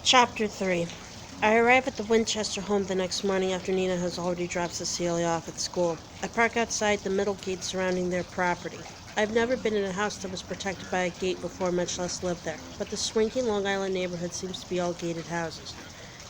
Chapter 3. I arrive at the Winchester home the next morning after Nina has already dropped Cecilia off at school. I park outside the middle gate surrounding their property. I've never been in a house that was protected by a gate before, much less lived there, but the swanky Long Island neighborhood seems to be all gated houses.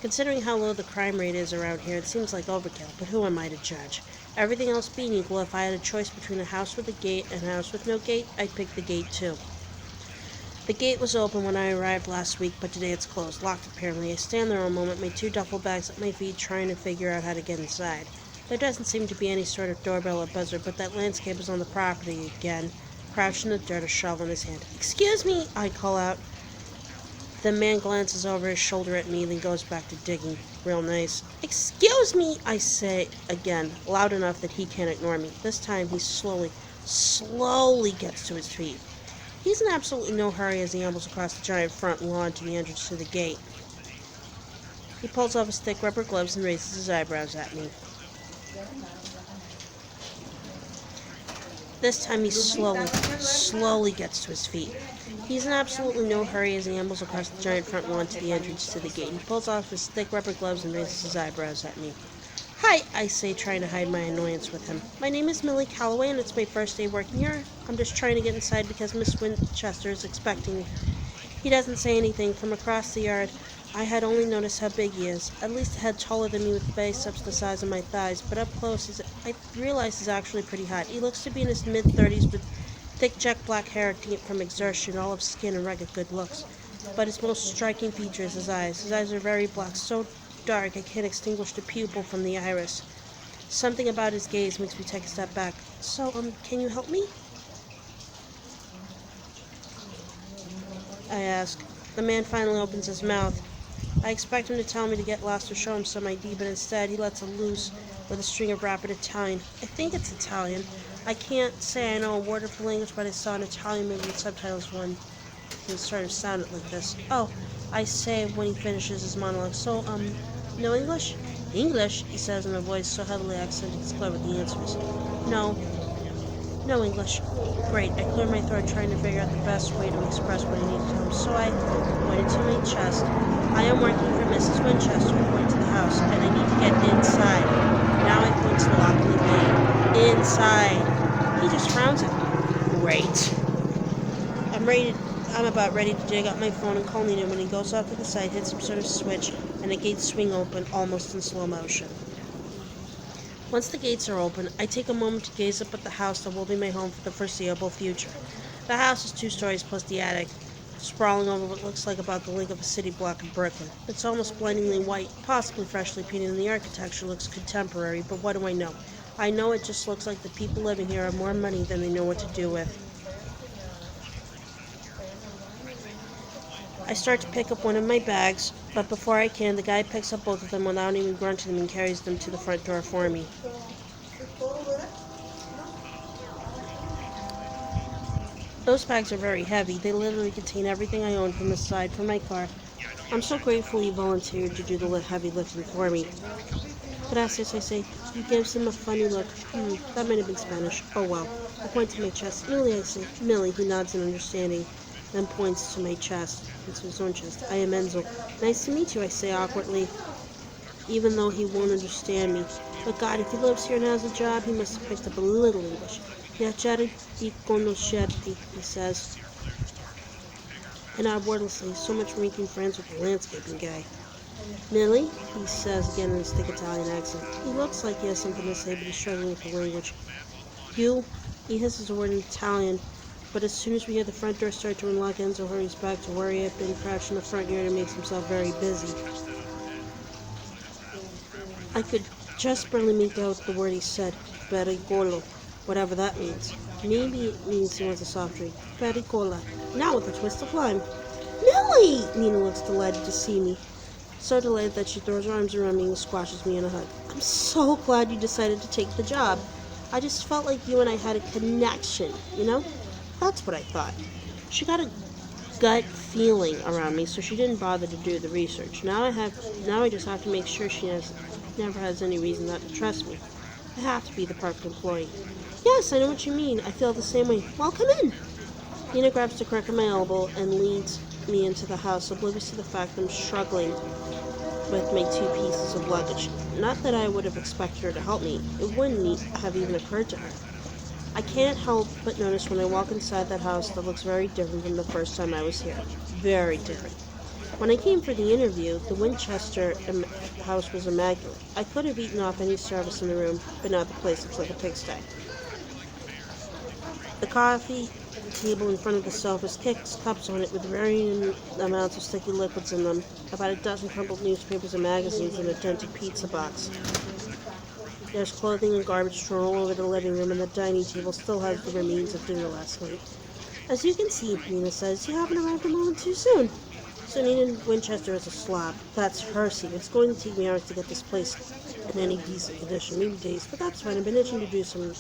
Considering how low the crime rate is around here, it seems like overkill, but who am I to judge? Everything else being equal, if I had a choice between a house with a gate and a house with no gate, I'd pick the gate too. The gate was open when I arrived last week, but today it's closed, locked apparently. I stand there a moment, my two duffel bags at my feet, trying to figure out how to get inside. There doesn't seem to be any sort of doorbell or buzzer, but that landscaper's on the property again, crouched in the dirt, a shovel in his hand. "Excuse me," I call out. The man glances over his shoulder at me, then goes back to digging. Real nice. "Excuse me," I say again, loud enough that he can't ignore me. This time he slowly gets to his feet. He's in absolutely no hurry as he ambles across the giant front lawn to the entrance to the gate. He pulls off his thick rubber gloves and raises his eyebrows at me. This time he slowly gets to his feet. He's in absolutely no hurry as he ambles across the giant front lawn to the entrance to the gate. He pulls off his thick rubber gloves and raises his eyebrows at me. "Hi," I say, trying to hide my annoyance with him. "My name is Millie Calloway, and it's my first day working here. I'm just trying to get inside because Miss Winchester is expecting me." He doesn't say anything. From across the yard, I had only noticed how big he is. At least a head taller than me with biceps the size of my thighs, but up close, I realize he's actually pretty hot. He looks to be in his mid-30s with thick jet black hair from exertion, olive skin, and rugged good looks. But his most striking feature is his eyes. His eyes are very black, so dark I can't extinguish the pupil from the iris. Something about his gaze makes me take a step back. "So, can you help me?" I ask. The man finally opens his mouth. I expect him to tell me to get lost or show him some ID, but instead he lets loose with a string of rapid Italian. I think it's Italian. I can't say I know a word of the language, but I saw an Italian movie with subtitles when it sort of sounded like this. "Oh," I say when he finishes his monologue. "So, no English?" "English?" he says in a voice so heavily accented it's clear what the answer is. "No. No English." Great. I clear my throat trying to figure out the best way to express what I need to tell him. So I pointed to my chest. "I am working for Mrs. Winchester," I point to the house, "and I need to get inside." Now I point to the lock in the gate. "Inside." He just frowns at me. Great. I'm about ready to dig up my phone and call Nina when he goes off to the side, hits some sort of switch, and the gates swing open almost in slow motion. Once the gates are open, I take a moment to gaze up at the house that will be my home for the foreseeable future. The house is 2 stories plus the attic, sprawling over what looks like about the length of a city block in Brooklyn. It's almost blindingly white, possibly freshly painted, and the architecture looks contemporary, but what do I know? I know it just looks like the people living here have more money than they know what to do with. I start to pick up one of my bags, but before I can, the guy picks up both of them without even grunting them and carries them to the front door for me. Those bags are very heavy. They literally contain everything I own from the side for my car. I'm so grateful he volunteered to do the heavy lifting for me. "Gracias," I say. He gives him a funny look. That might have been Spanish. Oh well. I point to my chest. "Millie," I say. "Millie," he nods in understanding, then points to my chest. It's his own chest. "I am Enzo." "Nice to meet you," I say awkwardly, even though he won't understand me. But God, if he lives here and has a job, he must have picked up a little English. "Piacere di conoscerti," he says. I nod wordlessly, so much for making friends with the landscaping guy. "Millie," he says again in his thick Italian accent. He looks like he has something to say, but he's struggling with the language. "You," he hisses a word in Italian, but as soon as we hear the front door start to unlock, Enzo hurries back to where he had been crouched in the front yard and makes himself very busy. I could just barely make out the word he said, pericolo, whatever that means. Maybe it means he wants a soft drink. Pericola. Now with a twist of lime. "Millie!" Nina looks delighted to see me. So delighted that she throws her arms around me and squashes me in a hug. "I'm so glad you decided to take the job. I just felt like you and I had a connection, you know?" That's what I thought. She got a gut feeling around me, so she didn't bother to do the research. Now I just have to make sure she never has any reason not to trust me. I have to be the perfect employee. "Yes, I know what you mean. I feel the same way." "Well, come in." Nina grabs the crack of my elbow and leads me into the house, oblivious to the fact I'm struggling with my 2 pieces of luggage. Not that I would have expected her to help me. It wouldn't have even occurred to her. I can't help but notice when I walk inside that house that looks very different from the first time I was here. Very different. When I came for the interview, the Winchester house was immaculate. I could have eaten off any service in the room, but not the place looks like a pigsty. The coffee table in front of the sofa kicks cups on it with varying amounts of sticky liquids in them, about a dozen crumpled newspapers and magazines in a dented pizza box. There's clothing and garbage strewn all over the living room, and the dining table still has the remains of dinner last night. As you can see, Nina says, you haven't arrived a moment too soon. So Nina Winchester is a slob. That's her secret. It's going to take me hours to get this place in any decent condition, maybe days, but that's fine. I've been itching to do some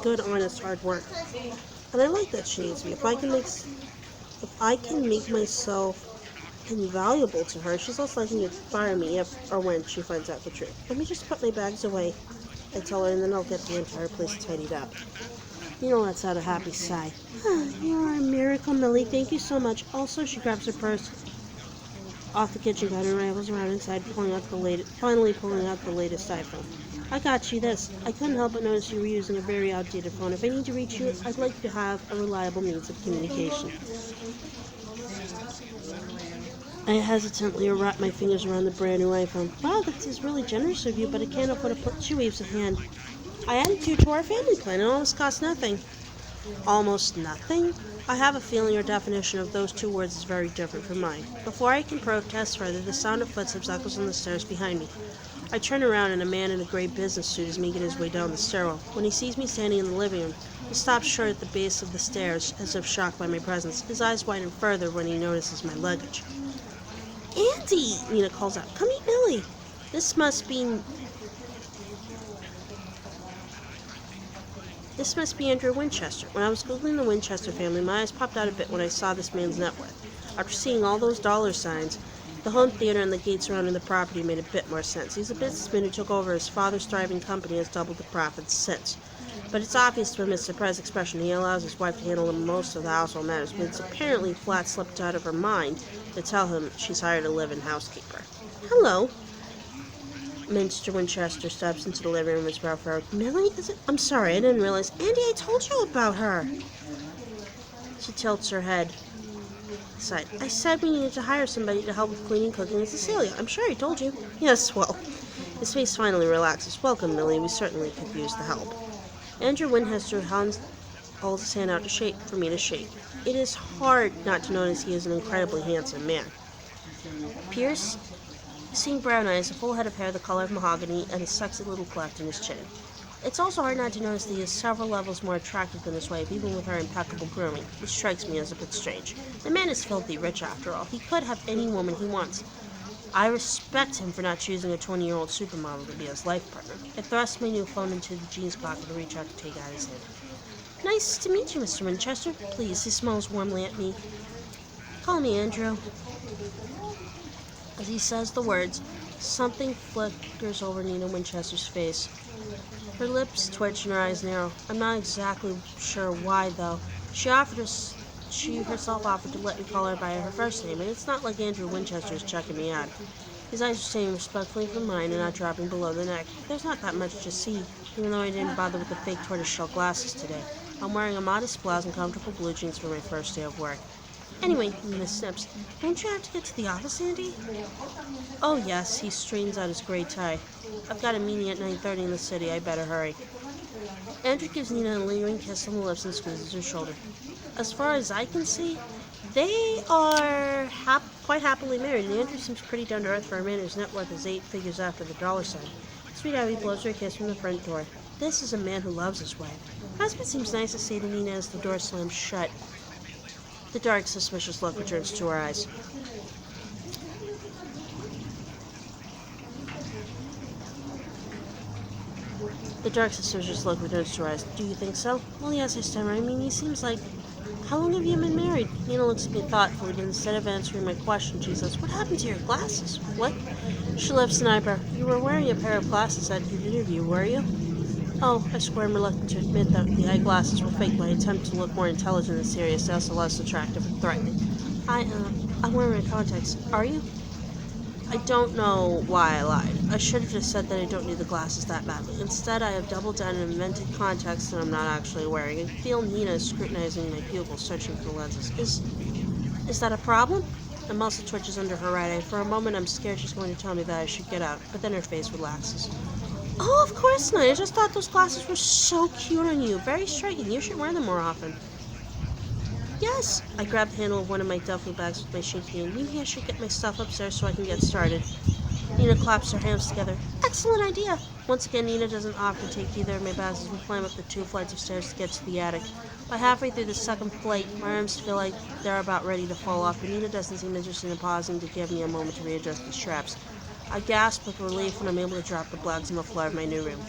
good, honest, hard work. And I like that she needs me. If I can make myself invaluable to her, she's less likely to fire me if or when she finds out the truth. Let me just put my bags away, I tell her, and then I'll get the entire place tidied up. Nina lets out a happy sigh. You're a miracle, Millie. Thank you so much. Also, she grabs her purse off the kitchen counter and rifles around inside, finally pulling out the latest iPhone. I got you this. I couldn't help but notice you were using a very outdated phone. If I need to reach you, I'd like to have a reliable means of communication. I hesitantly wrap my fingers around the brand new iPhone. Wow, that is really generous of you, but I can't afford to put. She waves a hand. I added you to our family plan. It almost costs nothing. Almost nothing? I have a feeling your definition of those 2 words is very different from mine. Before I can protest further, the sound of footsteps echoes on the stairs behind me. I turn around and a man in a gray business suit is making his way down the stairwell. When he sees me standing in the living room, he stops short at the base of the stairs, as if shocked by my presence. His eyes widen further when he notices my luggage. Andy! Nina calls out. Come meet Millie. This must be Andrew Winchester. When I was Googling the Winchester family, my eyes popped out a bit when I saw this man's net worth. After seeing all those dollar signs, the home theater and the gate surrounding the property made a bit more sense. He's a businessman who took over his father's thriving company and has doubled the profits since. But it's obvious from his surprised expression he allows his wife to handle most of the household matters, but it's apparently flat slipped out of her mind to tell him she's hired a live-in housekeeper. Hello. Mr. Winchester steps into the living room with his brow furrowed. Millie, is it? I'm sorry, I didn't realize. Andy, I told you about her. She tilts her head aside. I said we needed to hire somebody to help with cleaning, cooking, and Cecilia. I'm sure I told you. Yes, well. His face finally relaxes. Welcome, Millie. We certainly could use the help. Andrew Winchester holds his hand out for me to shake. It is hard not to notice he is an incredibly handsome man. Pierce, seeing brown eyes, a full head of hair the color of mahogany, and a sexy little cleft in his chin. It's also hard not to notice that he is several levels more attractive than his wife, even with her impeccable grooming, which strikes me as a bit strange. The man is filthy rich, after all. He could have any woman he wants. I respect him for not choosing a 20-year-old supermodel to be his life partner. I thrust my new phone into the jeans pocket to reach out to take out his hand. Nice to meet you, Mr. Winchester. Please, he smiles warmly at me. Call me Andrew. As he says the words, something flickers over Nina Winchester's face. Her lips twitch and her eyes narrow. I'm not exactly sure why, though. She herself offered to let me call her by her first name, and it's not like Andrew Winchester is checking me out. His eyes are staying respectfully from mine and not dropping below the neck. There's not that much to see, even though I didn't bother with the fake tortoiseshell glasses today. I'm wearing a modest blouse and comfortable blue jeans for my first day of work. Anyway, Nina snips. Don't you have to get to the office, Andy? Oh, yes, he straightens out his gray tie. I've got a meeting at 9:30 in the city. I better hurry. Andrew gives Nina a lingering kiss on the lips and squeezes her shoulder. As far as I can see, they are quite happily married, and Andrew seems pretty down to earth for a man whose net worth is 8 figures after the dollar sign. Sweet Abby blows her a kiss from the front door. This is a man who loves his wife. Husband seems nice to say to Nina as the door slams shut. The dark, suspicious look returns to her eyes. Do you think so? Well, yes, I stammer. I mean, he seems like... How long have you been married? Nina looks at me thoughtfully, but instead of answering my question, she says, What happened to your glasses? What? She lifts an eyebrow. You were wearing a pair of glasses at your interview, were you? Oh, I swear I'm reluctant to admit that the eyeglasses were fake. My attempt to look more intelligent and serious, also less attractive and threatening. I'm wearing my contacts. Are you? I don't know why I lied. I should have just said that I don't need the glasses that badly. Instead, I have doubled down and invented contacts that I'm not actually wearing. I feel Nina is scrutinizing my pupils, searching for the lenses. Is that a problem? The muscle twitches under her right eye. For a moment, I'm scared she's going to tell me that I should get out, but then her face relaxes. Oh, of course not. I just thought those glasses were so cute on you. Very striking. You should wear them more often. Yes. I grabbed the handle of one of my duffel bags with my shaky hand. Maybe I should get my stuff upstairs so I can get started. Nina claps her hands together. Excellent idea. Once again, Nina doesn't often take either of my bags as we climb up the 2 flights of stairs to get to the attic. By halfway through the second flight, my arms feel like they're about ready to fall off, but Nina doesn't seem interested in pausing to give me a moment to readjust the straps. I gasp with relief when I'm able to drop the bags on the floor of my new room.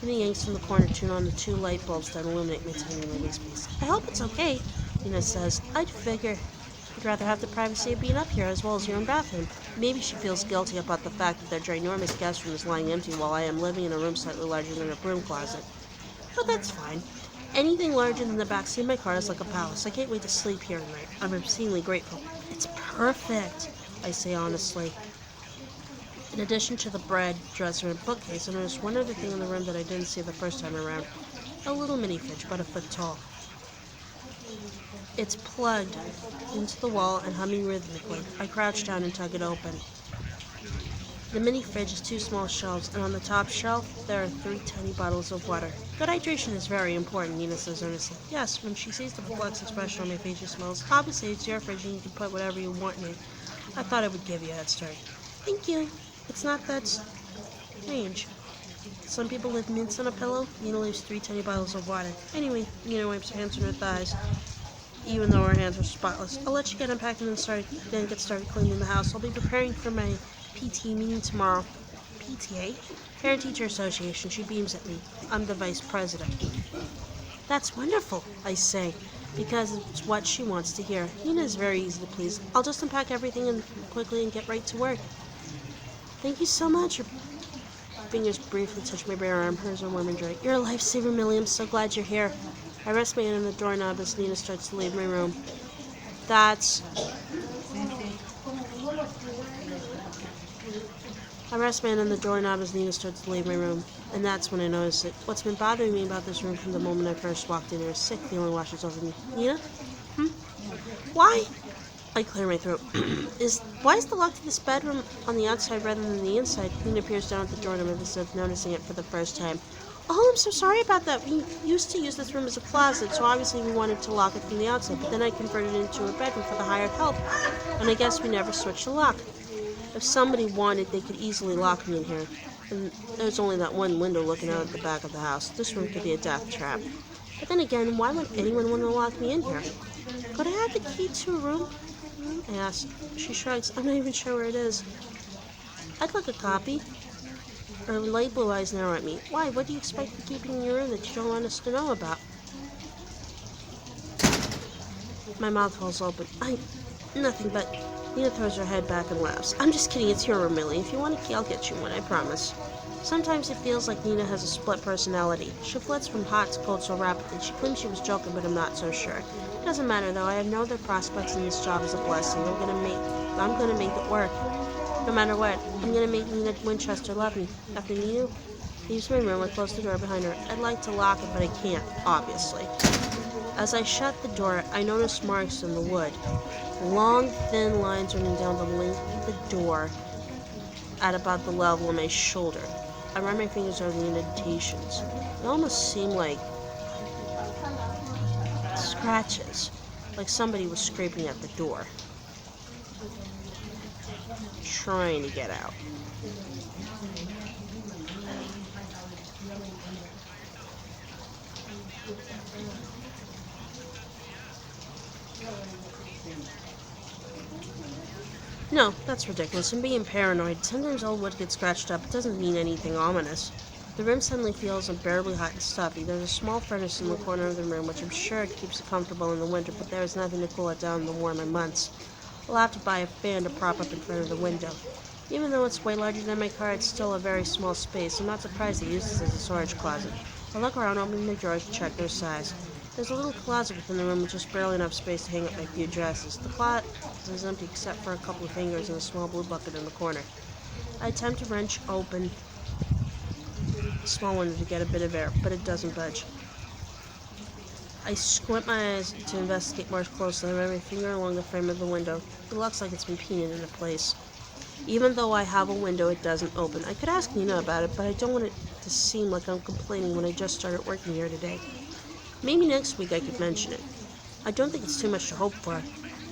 Nina yanks from the corner, turn on the 2 light bulbs that illuminate my tiny living space. I hope it's okay, Nina says. I'd figure you'd rather have the privacy of being up here as well as your own bathroom. Maybe she feels guilty about the fact that their ginormous guest room is lying empty while I am living in a room slightly larger than her broom closet. But that's fine. Anything larger than the backseat of my car is like a palace. I can't wait to sleep here tonight. I'm obscenely grateful. It's perfect, I say honestly. In addition to the bed, dresser, and bookcase, I noticed one other thing in the room that I didn't see the first time around. A little mini fridge, about a foot tall. It's plugged into the wall and humming rhythmically. I crouch down and tug it open. The mini fridge has 2 small shelves, and on the top shelf, there are 3 tiny bottles of water. Good hydration is very important, Nina says earnestly. Yes, when she sees the perplexed expression on my face, she smiles. Obviously, it's your fridge and you can put whatever you want in it. I thought I would give you a head start. Thank you. It's not that strange. Some people leave mints on a pillow. Nina leaves 3 tiny bottles of water. Anyway, Nina wipes her hands on her thighs, even though her hands are spotless. I'll let you get unpacking and then get started cleaning the house. I'll be preparing for my PTA meeting tomorrow. PTA? Parent-Teacher Association. She beams at me. I'm the vice president. That's wonderful, I say, because it's what she wants to hear. Nina is very easy to please. I'll just unpack everything quickly and get right to work. Thank you so much. Her fingers briefly touch my bare arm. Hers are warm and dry. You're a lifesaver, Millie. I'm so glad you're here. I rest my hand on the doorknob as Nina starts to leave my room. And that's when I notice it. What's been bothering me about this room from the moment I first walked in here, a sick feeling washes over me. Nina? Why? I clear my throat. Why is the lock to this bedroom on the outside rather than the inside? Nina peers down at the doorknob as if noticing it for the first time. Oh, I'm so sorry about that. We used to use this room as a closet, so obviously we wanted to lock it from the outside, but then I converted it into a bedroom for the hired help, and I guess we never switched the lock. If somebody wanted, they could easily lock me in here. And there's only that one window looking out at the back of the house. This room could be a death trap. But then again, why would anyone want to lock me in here? Could I have the key to a room? I asked. She shrugs. I'm not even sure where it is. I'd like a copy. Her light blue eyes narrow at me. Why? What do you expect to keep in your room that you don't want us to know about? My mouth falls open. Nothing, but Nina throws her head back and laughs. I'm just kidding. It's your room, Millie. If you want a key, I'll get you one. I promise. Sometimes it feels like Nina has a split personality. She flits from hot to cold so rapidly. She claims she was joking, but I'm not so sure. It doesn't matter, though. I have no other prospects in this job as a blessing. I'm gonna make it work. No matter what, I'm gonna make Nina Winchester love me. After Nina leaves my room, I close the door behind her. I'd like to lock it, but I can't, obviously. As I shut the door, I notice marks in the wood. Long, thin lines running down the length of the door at about the level of my shoulder. I run my fingers over the indentations. They almost seem like scratches, like somebody was scraping at the door, trying to get out. No, that's ridiculous. I'm being paranoid. Sometimes old wood gets scratched up. It doesn't mean anything ominous. The room suddenly feels unbearably hot and stuffy. There's a small furnace in the corner of the room, which I'm sure keeps it comfortable in the winter, but there is nothing to cool it down in the warmer months. I'll have to buy a fan to prop up in front of the window. Even though it's way larger than my car, it's still a very small space. I'm not surprised they use this as a storage closet. I look around, opening the drawers to check their size. There's a little closet within the room with just barely enough space to hang up my few dresses. The closet is empty except for a couple of hangers and a small blue bucket in the corner. I attempt to wrench open the small window to get a bit of air, but it doesn't budge. I squint my eyes to investigate more closely and run my finger along the frame of the window. It looks like it's been painted into place. Even though I have a window, it doesn't open. I could ask Nina about it, but I don't want it to seem like I'm complaining when I just started working here today. Maybe next week I could mention it. I don't think it's too much to hope for,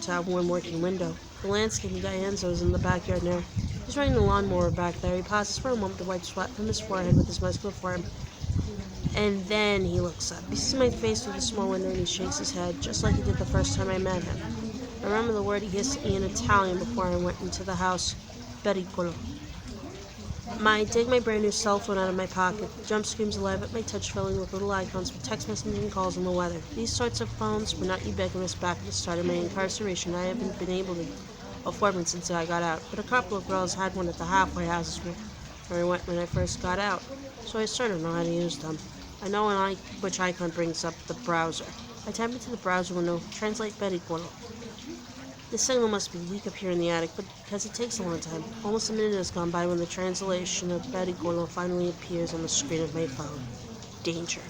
to have one working window. The landscaping guy Enzo is in the backyard now. He's running the lawnmower back there. He pauses for a moment to wipe sweat from his forehead with his muscular forearm. And then he looks up. He sees my face through the small window and he shakes his head, just like he did the first time I met him. I remember the word he hissed at me in Italian before I went into the house. Pericolo. I take my brand new cell phone out of my pocket. Jump screams alive at my touch, filling with little icons for text messaging calls and the weather. These sorts of phones were not ubiquitous back at the start of my incarceration. I haven't been able to afford one since I got out, but a couple of girls had one at the halfway houses where I went when I first got out, so I sort of know how to use them. I know which icon brings up the browser. I tap into the browser window, translate pericolo. The signal must be weak up here in the attic, but because it takes a long time, almost a minute has gone by when the translation of pericolo finally appears on the screen of my phone. Danger.